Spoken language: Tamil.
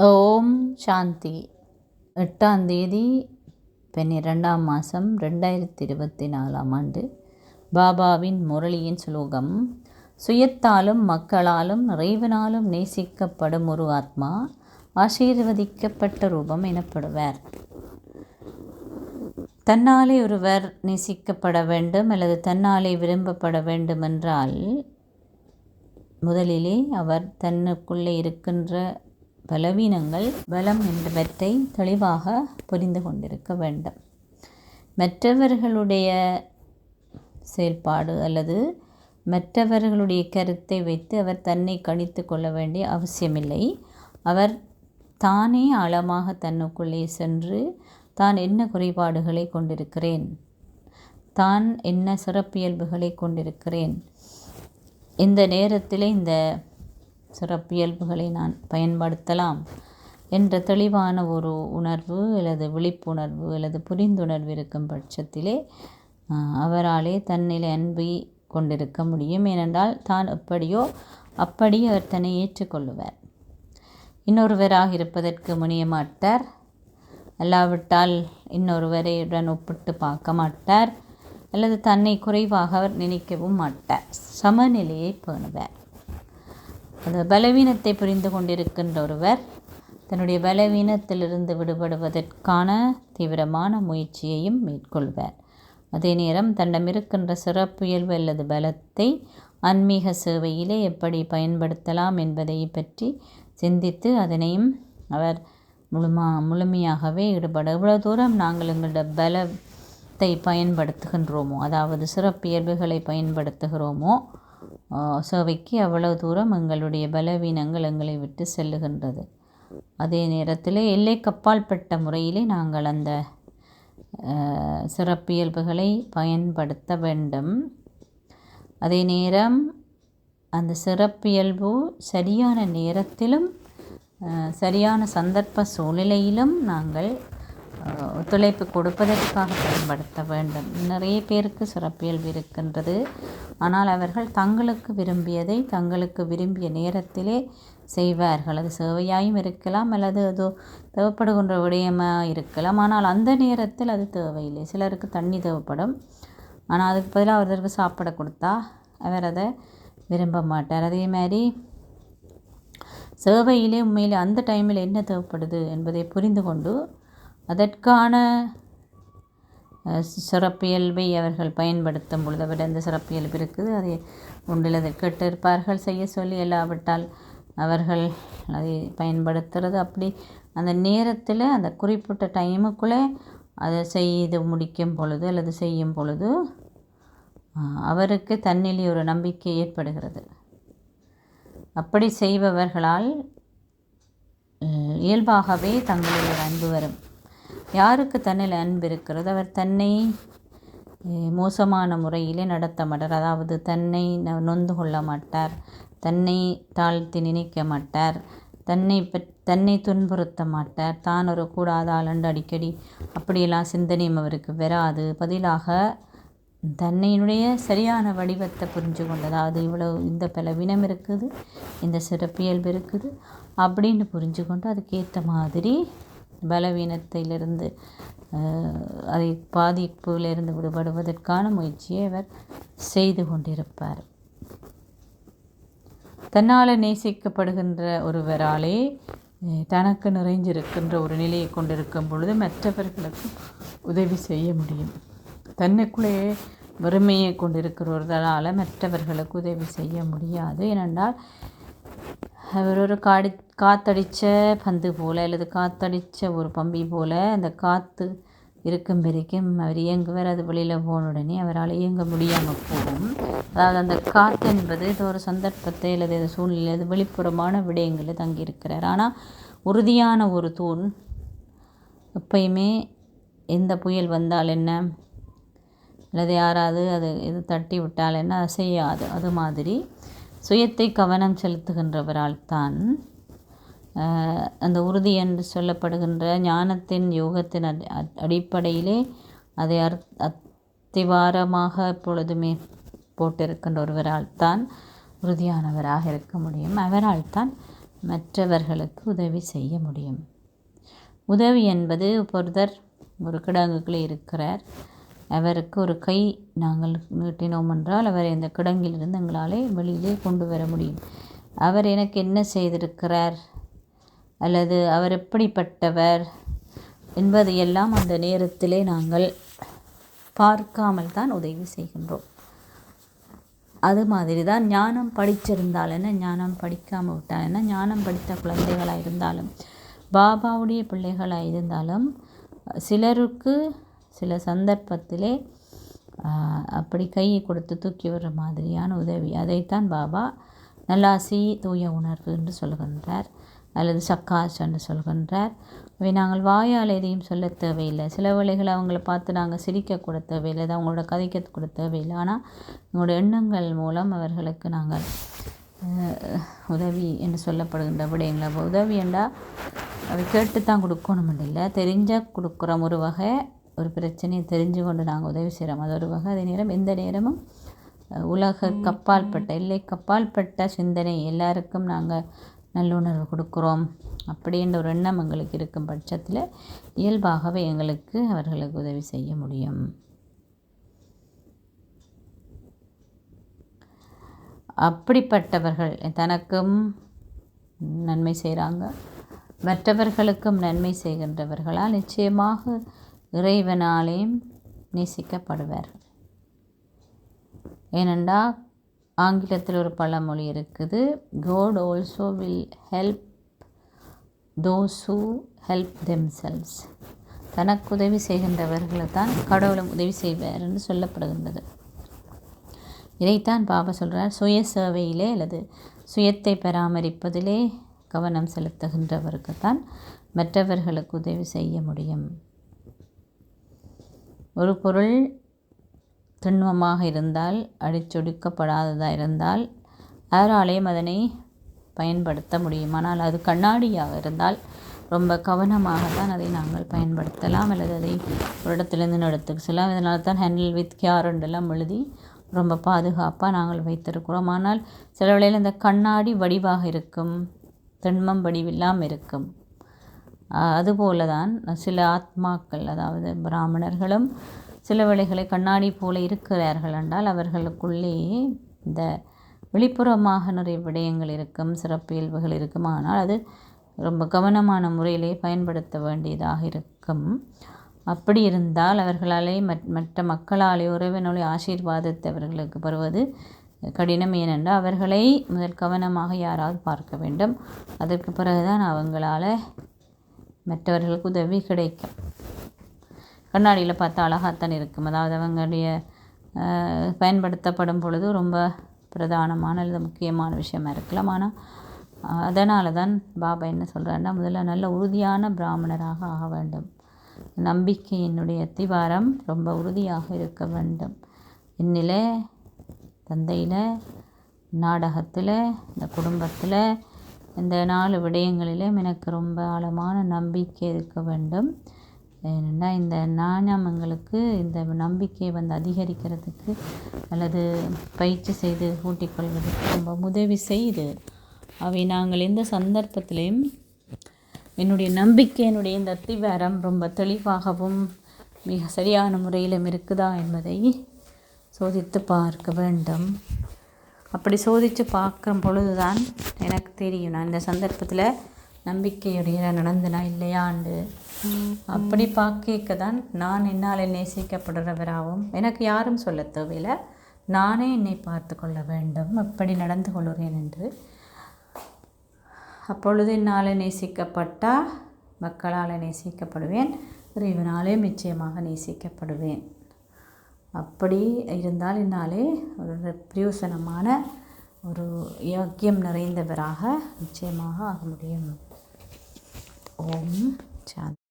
ஓம் சாந்தி. 8ஆம் தேதி 12ஆம் மாதம் 2024ஆம் ஆண்டு. பாபாவின் முரளியின் ஸ்லோகம். சுயத்தாலும் மக்களாலும் இறைவனாலும் நேசிக்கப்படும் ஒரு ஆத்மா ஆசீர்வதிக்கப்பட்ட ரூபம் எனப்படுவார். தன்னாலே ஒருவர் நேசிக்கப்பட வேண்டும் அல்லது தன்னாலே விரும்பப்பட வேண்டுமென்றால் முதலிலே அவர் தன்னுக்குள்ளே இருக்கின்ற பலவீனங்கள் பலம் என்பவற்றை தெளிவாக புரிந்து கொண்டிருக்க வேண்டும். மற்றவர்களுடைய செயல்பாடு அல்லது மற்றவர்களுடைய கருத்தை வைத்து அவர் தன்னை கணித்து கொள்ள வேண்டிய அவசியமில்லை. அவர் தானே ஆழமாக தன்னுக்குள்ளே சென்று தான் என்ன குறைபாடுகளை கொண்டிருக்கிறேன், தான் என்ன சிறப்பியல்புகளை கொண்டிருக்கிறேன், இந்த நேரத்தில் இந்த சிறப்பியல்புகளை நான் பயன்படுத்தலாம் என்ற தெளிவான ஒரு உணர்வு அல்லது விழிப்புணர்வு அல்லது புரிந்துணர்வு இருக்கும் பட்சத்திலே அவராலே தன்னிலை அன்பை கொண்டிருக்க முடியும். ஏனென்றால் தான் எப்படியோ அப்படி அவர் தன்னை ஏற்றுக்கொள்ளுவார். இன்னொருவராக இருப்பதற்கு முனைய மாட்டார், அல்லாவிட்டால் இன்னொருவரையுடன் ஒப்பிட்டு பார்க்க மாட்டார் அல்லது தன்னை குறைவாக அவர் நினைக்கவும் மாட்டார். சமநிலையை பேணுவார். அந்த பலவீனத்தை புரிந்து கொண்டிருக்கின்ற ஒருவர் தன்னுடைய பலவீனத்திலிருந்து விடுபடுவதற்கான தீவிரமான முயற்சியையும் மேற்கொள்வார். அதே நேரம் தன்னிடமிருக்கின்ற சிறப்பு இயல்பு அல்லது பலத்தை ஆன்மீக சேவையிலே எப்படி பயன்படுத்தலாம் என்பதை பற்றி சிந்தித்து அதனையும் அவர் முழுமையாகவே ஈடுபட எவ்வளவு தூரம் நாங்கள் எங்களுடைய பலத்தை பயன்படுத்துகின்றோமோ, அதாவது சிறப்பு இயல்புகளை பயன்படுத்துகிறோமோ சேவைக்கு அவ்வளவு தூரம் எங்களுடைய பலவீனங்கள் எங்களை விட்டு செல்லுகின்றது. அதே நேரத்தில் எல்லைக்கப்பாற்பட்ட முறையிலே நாங்கள் அந்த சிறப்பியல்புகளை பயன்படுத்த வேண்டும். அதே நேரம் அந்த சிறப்பியல்பு சரியான நேரத்திலும் சரியான சந்தர்ப்ப சூழ்நிலையிலும் நாங்கள் ஒத்துழைப்பு கொடுப்பதற்காக பயன்படுத்த வேண்டும். நிறைய பேருக்கு சிறப்பியல்பு இருக்கின்றது, ஆனால் அவர்கள் தங்களுக்கு விரும்பியதை தங்களுக்கு விரும்பிய நேரத்திலே செய்வார்கள். அது சேவையாயும் இருக்கலாம் அல்லது அது தேவைப்படுகின்ற விடயமாக இருக்கலாம். ஆனால் அந்த நேரத்தில் அது தேவையில்லை. சிலருக்கு தண்ணி தேவைப்படும், ஆனால் அதுக்கு பதிலாக ஒருத்தருக்கு சாப்பிட கொடுத்தா அவர் அதை விரும்ப மாட்டார். அதே மாதிரி சேவையிலே உண்மையிலே அந்த டைமில் என்ன தேவைப்படுது என்பதை புரிந்து கொண்டு அதற்கான சிறப்பியல்பை அவர்கள் பயன்படுத்தும் பொழுது அவர் அந்த சிறப்பியல்பு இருக்குது, அதை ஒன்றில் அதை கேட்டிருப்பார்கள் செய்ய சொல்லி, இல்லாவிட்டால் அவர்கள் அதை பயன்படுத்துறது. அப்படி அந்த நேரத்தில் அந்த குறிப்பிட்ட டைமுக்குள்ளே அதை செய்து முடிக்கும் பொழுது அல்லது செய்யும் பொழுது அவருக்கு தன்னிலே ஒரு நம்பிக்கை ஏற்படுகிறது. அப்படி செய்பவர்களால் இயல்பாகவே தங்களில் ஒரு அன்பு வரும். யாருக்கு தன்னில் அன்பு இருக்கிறது அவர் தன்னை மோசமான முறையிலே நடத்த மாட்டார். அதாவது தன்னை நொந்து கொள்ள மாட்டார், தன்னை தாழ்த்தி நினைக்க மாட்டார், தன்னை துன்புறுத்த மாட்டார், தான் ஒரு கூடாத ஆளண்டு அடிக்கடி அப்படியெல்லாம் சிந்தனையும் அவருக்கு வராது. பதிலாக தன்னையினுடைய சரியான வடிவத்தை புரிஞ்சு கொண்டு, அதாவது இவ்வளவு இந்த பலவீனம் இருக்குது, இந்த சிறப்பியல்பு இருக்குது அப்படின்னு புரிஞ்சு கொண்டு அதுக்கேற்ற மாதிரி பலவீனத்திலிருந்து அதை பாதிப்பிலிருந்து விடுபடுவதற்கான முயற்சியை அவர் செய்து கொண்டிருப்பார். தன்னால் நேசிக்கப்படுகின்ற ஒருவராலே தனக்கு நிறைஞ்சிருக்கின்ற ஒரு நிலையை கொண்டிருக்கும் பொழுது மற்றவர்களுக்கு உதவி செய்ய முடியும். தன்னுக்குள்ளேயே வறுமையை கொண்டிருக்கிறவர்களால் மற்றவர்களுக்கு உதவி செய்ய முடியாது. ஏனென்றால் அவர் ஒரு காத்தடித்த பந்து போல் அல்லது காத்தடித்த ஒரு பம்பி போல் அந்த காற்று இருக்கும் வரைக்கும் அவர் இயங்குவார். அது வெளியில் போன உடனே அவரால் இயங்க முடியாமல் போகும். அதாவது அந்த காற்று என்பது இது ஒரு சந்தர்ப்பத்தை அல்லது சூழ்நிலை அது வெளிப்புறமான விடயங்களில் தங்கியிருக்கிறார். ஆனால் உறுதியான ஒரு தூண் எப்பயுமே எந்த புயல் வந்தால் என்ன அல்லது யாராவது இது தட்டி விட்டால் என்ன செய்யாது. அது மாதிரி சுயத்தை கவனம் செலுத்துகின்றவரால் தான் அந்த உறுதி என்று சொல்லப்படுகின்ற ஞானத்தின் யோகத்தின் அடிப்படையிலே அதை அத்திவாரமாக எப்பொழுதுமே போட்டிருக்கின்ற ஒருவரால் தான் உறுதியானவராக இருக்க முடியும். அவரால் தான் மற்றவர்களுக்கு உதவி செய்ய முடியும். உதவி என்பது ஒருத்தர் ஒரு கிடங்குக்குள்ளே இருக்கிறார், அவருக்கு ஒரு கை நாங்கள் நீட்டினோம் என்றால் அவரை அந்த கிடங்கிலிருந்து எங்களாலே வெளியிலே கொண்டு வர முடியும். அவர் எனக்கு என்ன செய்திருக்கிறார் அல்லது அவர் எப்படிப்பட்டவர் என்பதையெல்லாம் அந்த நேரத்திலே நாங்கள் பார்க்காமல் தான் உதவி செய்கின்றோம். அது மாதிரி தான் ஞானம் படிச்சிருந்தால் என்ன, ஞானம் படிக்காமல் விட்டால் என்ன, ஞானம் படித்த குழந்தைகளாக இருந்தாலும் பாபாவுடைய பிள்ளைகளாக இருந்தாலும் சிலருக்கு சில சந்தர்ப்பத்திலே அப்படி கையை கொடுத்து தூக்கி வர்ற மாதிரியான உதவி, அதைத்தான் பாபா நல்லாசி தூய உணர்வு என்று சொல்கின்றார் அல்லது சக்காஸ் என்று சொல்கின்றார். அவை நாங்கள் வாயால் எதையும் சொல்ல தேவையில்லை. சில வேளைகளை அவங்கள பார்த்து நாங்கள் சிரிக்கக்கூட தேவையில்லை, அது அவங்களோட கதைக்க கூட தேவையில்லை. ஆனால் எங்களோட எண்ணங்கள் மூலம் அவர்களுக்கு நாங்கள் உதவி என்று சொல்லப்படுகின்ற விடயங்களை உதவி என்றால் அதை கேட்டு தான் கொடுக்கணும் இல்லை, தெரிஞ்ச கொடுக்குறோம். ஒரு வகை ஒரு பிரச்சனையை தெரிஞ்சு கொண்டு நாங்கள் உதவி செய்கிறோம், அது ஒரு வகை. அதே நேரம் எந்த நேரமும் உலக கப்பால்பட்ட எல்லை கப்பால்பட்ட சிந்தனை எல்லாருக்கும் நாங்கள் நல்லுணர்வு கொடுக்குறோம் அப்படின்ற ஒரு எண்ணம் எங்களுக்கு இருக்கும் பட்சத்தில் இயல்பாகவே எங்களுக்கு அவர்களுக்கு உதவி செய்ய முடியும். அப்படிப்பட்டவர்கள் தனக்கும் நன்மை செய்கிறாங்க, மற்றவர்களுக்கும் நன்மை செய்கின்றவர்களால் நிச்சயமாக இறைவனாலேயும் நேசிக்கப்படுவார்கள். ஏனென்றால் ஆங்கிலத்தில் ஒரு பழமொழி இருக்குது, God also will help those who help themselves. தனக்கு உதவி செய்கின்றவர்களை தான் கடவுளும் உதவி செய்வார் என்று சொல்லப்படுகின்றது. இதைத்தான் பாபா சொல்கிறார், சுய சேவையிலே அல்லது சுயத்தை பராமரிப்பதிலே கவனம் செலுத்துகின்றவருக்கு தான் மற்றவர்களுக்கு உதவி செய்ய முடியும். ஒரு பொருள் திண்மமாக இருந்தால், அடிச்சொடுக்கப்படாததாக இருந்தால் யாராலேயும் அதனை பயன்படுத்த முடியும். ஆனால் அது கண்ணாடியாக இருந்தால் ரொம்ப கவனமாக தான் அதை நாங்கள் பயன்படுத்தலாம் அல்லது அதை ஒரு இடத்துலேருந்து இன்னொரு இடத்துக்கு செல்லலாம். இதனால தான் ஹேண்டில் வித் கேர்ன்றெல்லாம் எழுதி ரொம்ப பாதுகாப்பாக நாங்கள் வைத்திருக்கிறோம். ஆனால் சில வேளையில் இந்த கண்ணாடி வடிவாக இருக்கும், திண்மம் வடிவில்லாமல் இருக்கும். அதுபோல தான் சில ஆத்மாக்கள், அதாவது பிராமணர்களும் சில வேளைகளை கண்ணாடி போல இருக்கிறார்கள் என்றால் அவர்களுக்குள்ளேயே இந்த வெளிப்புறமாக நிறைய விடயங்கள் இருக்கும், சிறப்பு இயல்புகள் இருக்கும். ஆனால் அது ரொம்ப கவனமான முறையிலே பயன்படுத்த வேண்டியதாக இருக்கும். அப்படி இருந்தால் அவர்களாலே மற்ற மக்களாலே உறவினொழி ஆசீர்வாதத்தை அவர்களுக்கு பெறுவது கடினம். ஏனென்றால் அவர்களை முதல் கவனமாக யாராவது பார்க்க வேண்டும், அதற்கு பிறகுதான் அவங்களால மற்றவர்களுக்கு உதவி கிடைக்கும். கண்ணாடியில் பார்த்தா அழகாத்தான் இருக்கும், அதாவது அவங்களுடைய பயன்படுத்தப்படும் பொழுது ரொம்ப பிரதானமான அல்லது முக்கியமான விஷயமா இருக்கலாம். ஆனால் அதனால தான் பாபா என்ன சொல்கிறாருன்னா, முதல்ல நல்ல உறுதியான பிராமணராக ஆக வேண்டும். நம்பிக்கையினுடைய அத்திவாரம் ரொம்ப உறுதியாக இருக்க வேண்டும். என்னில், தந்தையில், நாடகத்தில், இந்த குடும்பத்தில், இந்த 4 விடயங்களிலும் எனக்கு ரொம்ப ஆழமான நம்பிக்கை இருக்க வேண்டும். ஏன்னா இந்த ஞானம் எங்களுக்கு இந்த நம்பிக்கையை அதிகரிக்கிறதுக்கு அல்லது பயிற்சி செய்து கூட்டிக்கொள்வதற்கு ரொம்ப உதவி செய்து அவை நாங்கள் எந்த சந்தர்ப்பத்திலையும் என்னுடைய நம்பிக்கையினுடைய இந்த அத்திவாரம் ரொம்ப தெளிவாகவும் மிக சரியான முறையிலும் இருக்குதா என்பதை சோதித்து பார்க்க வேண்டும். அப்படி சோதித்து பார்க்கும் பொழுது தான் எனக்கு தெரியும் நான் இந்த சந்தர்ப்பத்தில் நம்பிக்கையுடைய நடந்தனா இல்லையாண்டு. அப்படி பார்க்க தான் நான் என்னால் நேசிக்கப்படுறவராகவும் எனக்கு யாரும் சொல்ல தேவையில்லை, நானே என்னை பார்த்து கொள்ள வேண்டும், அப்படி நடந்து கொள்கிறேன் என்று. அப்பொழுது என்னால் நேசிக்கப்பட்டால் மக்களால் நேசிக்கப்படுவேன், இறைவனாலே நிச்சயமாக நேசிக்கப்படுவேன். அப்படி இருந்தால் என்னாலே ஒரு பிரயோசனமான ஒரு யோக்கியம் நிறைந்தவராக நிச்சயமாக ஆக முடியும். ஓம் சாந்தி.